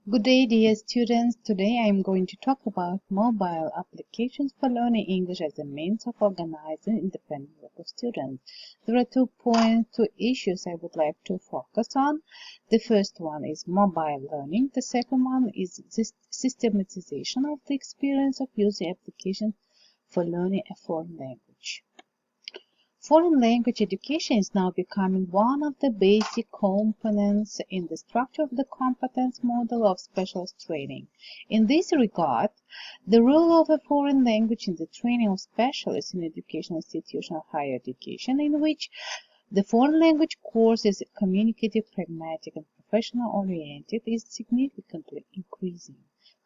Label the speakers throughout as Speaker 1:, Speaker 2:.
Speaker 1: Good day, dear students. Today I am going to talk about mobile applications for learning English as a means of organizing independent work of students. There are 2 points, 2 issues I would like to focus on. The first one is mobile learning. The second one is systematization of the experience of using applications for learning a foreign language. Foreign language education is now becoming one of the basic components in the structure of the competence model of specialist training. In this regard, the role of a foreign language in the training of specialists in educational institution or higher education, in which the foreign language course is communicative, pragmatic, and professional oriented, is significantly increasing.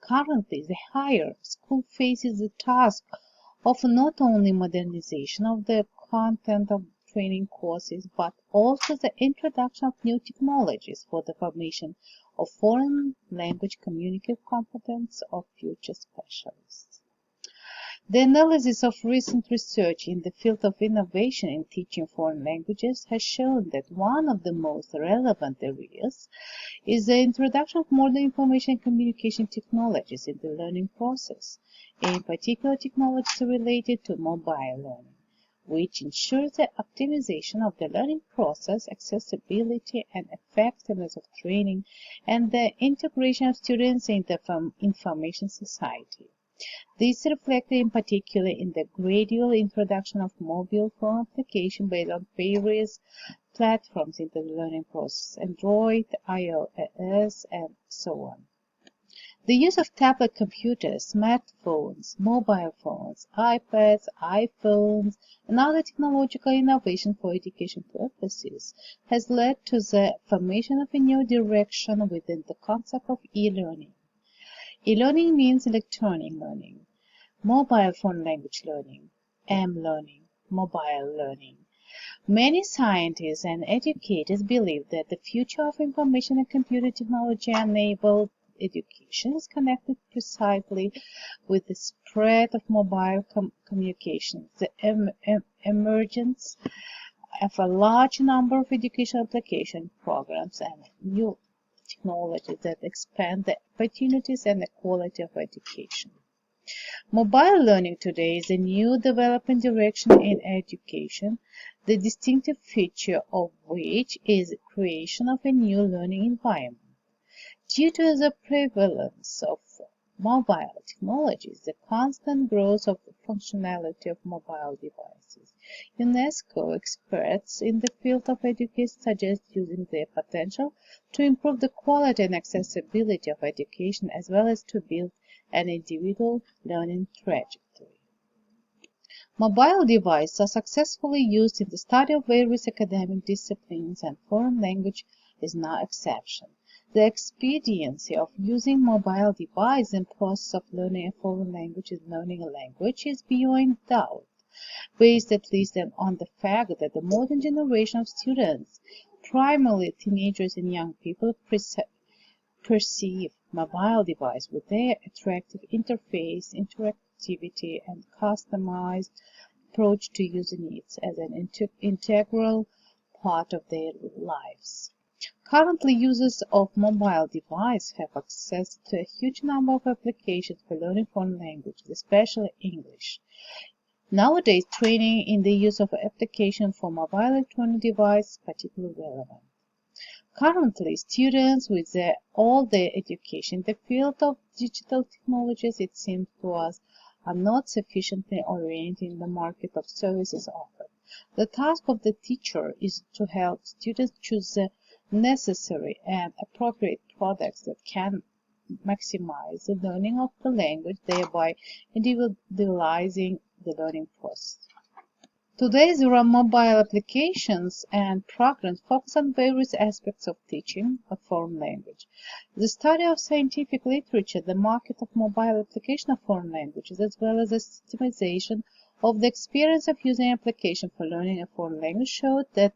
Speaker 1: Currently, the higher school faces the task of not only modernization of the content of training courses, but also the introduction of new technologies for the formation of foreign language communicative competence of future specialists. The analysis of recent research in the field of innovation in teaching foreign languages has shown that one of the most relevant areas is the introduction of modern information and communication technologies in the learning process, in particular technologies related to mobile learning, which ensures the optimization of the learning process, accessibility and effectiveness of training, and the integration of students in the information society. This is reflected in particular in the gradual introduction of mobile phone applications based on various platforms in the learning process, Android, iOS, and so on. The use of tablet computers, smartphones, mobile phones, iPads, iPhones, and other technological innovations for education purposes has led to the formation of a new direction within the concept of e-learning. E-learning means electronic learning, mobile phone language learning, m-learning, mobile learning. Many scientists and educators believe that the future of information and computer technology enabled education is connected precisely with the spread of mobile communications, the emergence of a large number of educational application programs, and new technologies that expand the opportunities and the quality of education. Mobile learning today is a new development direction in education, the distinctive feature of which is the creation of a new learning environment. Due to the prevalence of mobile technologies, the constant growth of the functionality of mobile devices, UNESCO experts in the field of education suggest using their potential to improve the quality and accessibility of education as well as to build an individual learning trajectory. Mobile devices are successfully used in the study of various academic disciplines, and foreign language is no exception. The expediency of using mobile devices in process of learning a foreign language and learning a language is beyond doubt, based at least on the fact that the modern generation of students, primarily teenagers and young people, perceive mobile device with their attractive interface, interactivity, and customized approach to user needs as an integral part of their lives. Currently, users of mobile devices have access to a huge number of applications for learning foreign languages, especially English. Nowadays, training in the use of applications for mobile electronic devices is particularly relevant. Currently, students with all their education in the field of digital technologies, it seems to us, are not sufficiently oriented in the market of services offered. The task of the teacher is to help students choose the necessary and appropriate products that can maximize the learning of the language, thereby individualizing the learning process. Today, there are mobile applications and programs focused on various aspects of teaching a foreign language. The study of scientific literature, the market of mobile application of foreign languages, as well as the systemization of the experience of using application for learning a foreign language showed that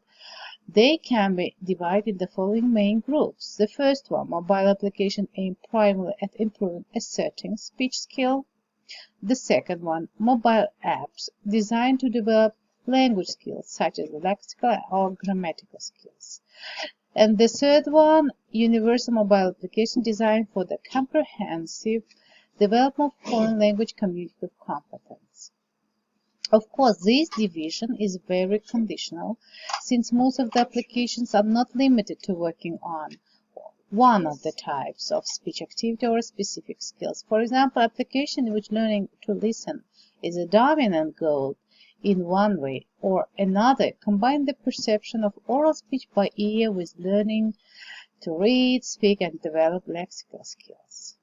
Speaker 1: they can be divided in the following main groups. The first one, mobile application aimed primarily at improving a certain speech skill. The second one, mobile apps designed to develop language skills such as lexical or grammatical skills. And the third one, universal mobile application designed for the comprehensive development of foreign language communicative competence. Of course, this division is very conditional, since most of the applications are not limited to working on one of the types of speech activity or specific skills. For example, application in which learning to listen is a dominant goal in one way or another combine the perception of oral speech by ear with learning to read, speak, and develop lexical skills.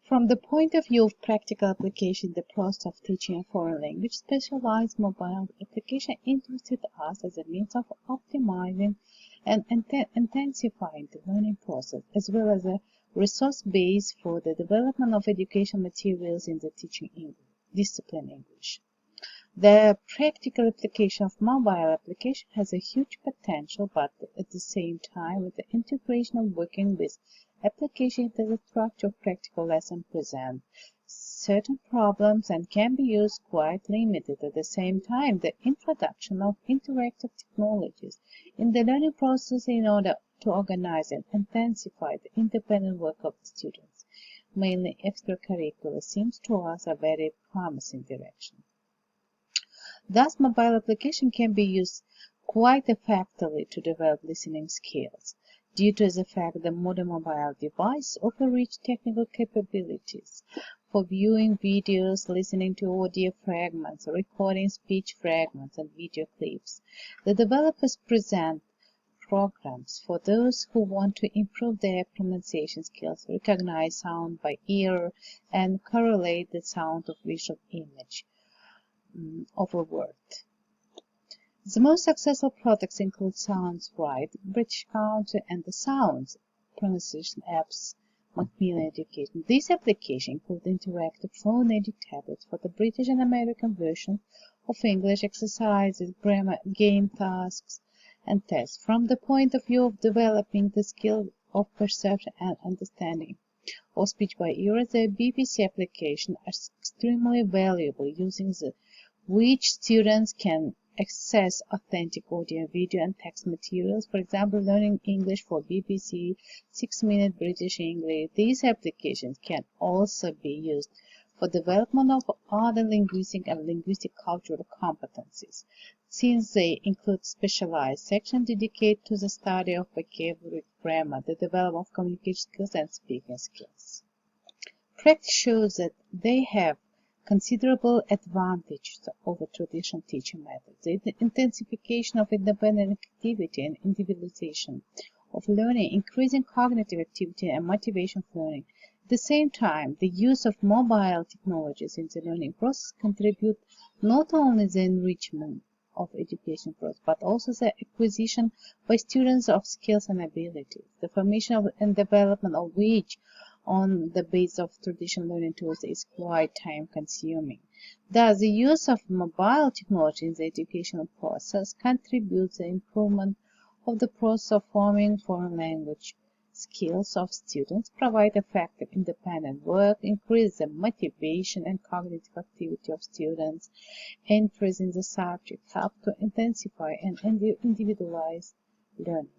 Speaker 1: From the point of view of practical application in the process of teaching a foreign language, specialized mobile application interested us as a means of optimizing and intensifying the learning process, as well as a resource base for the development of education materials in the teaching discipline English. The practical application of mobile application has a huge potential, but at the same time, with the integration of working with application into the structure of practical lesson present certain problems and can be used quite limited. At the same time, the introduction of interactive technologies in the learning process in order to organize and intensify the independent work of the students, mainly extracurricular, seems to us a very promising direction. Thus, mobile application can be used quite effectively to develop listening skills, due to the fact that modern mobile devices offer rich technical capabilities for viewing videos, listening to audio fragments, recording speech fragments, and video clips. The developers present programs for those who want to improve their pronunciation skills, recognize sound by ear, and correlate the sound of visual image of a word. The most successful products include Sounds Right, British Council, and the Sounds pronunciation apps Macmillan Education. These applications include interactive phone-aided tablets for the British and American versions of English exercises, grammar, game tasks, and tests. From the point of view of developing the skill of perception and understanding of speech by ear, the BBC application is extremely valuable, using which students can access authentic audio, video, and text materials. For example, learning English for BBC 6-minute British English. These applications can also be used for development of other linguistic and linguistic cultural competencies, since they include specialized sections dedicated to the study of vocabulary, grammar, the development of communication skills, and speaking skills. Practice shows that they have considerable advantages over traditional teaching methods. The intensification of independent activity and individualization of learning, increasing cognitive activity and motivation for learning. At the same time, the use of mobile technologies in the learning process contribute not only the enrichment of education process, but also the acquisition by students of skills and abilities, the formation of and development of which on the base of traditional learning tools is quite time consuming. Thus, the use of mobile technology in the educational process contributes to the improvement of the process of forming foreign language skills of students, provide effective independent work, increase the motivation and cognitive activity of students, interest in the subject, help to intensify and individualize learning.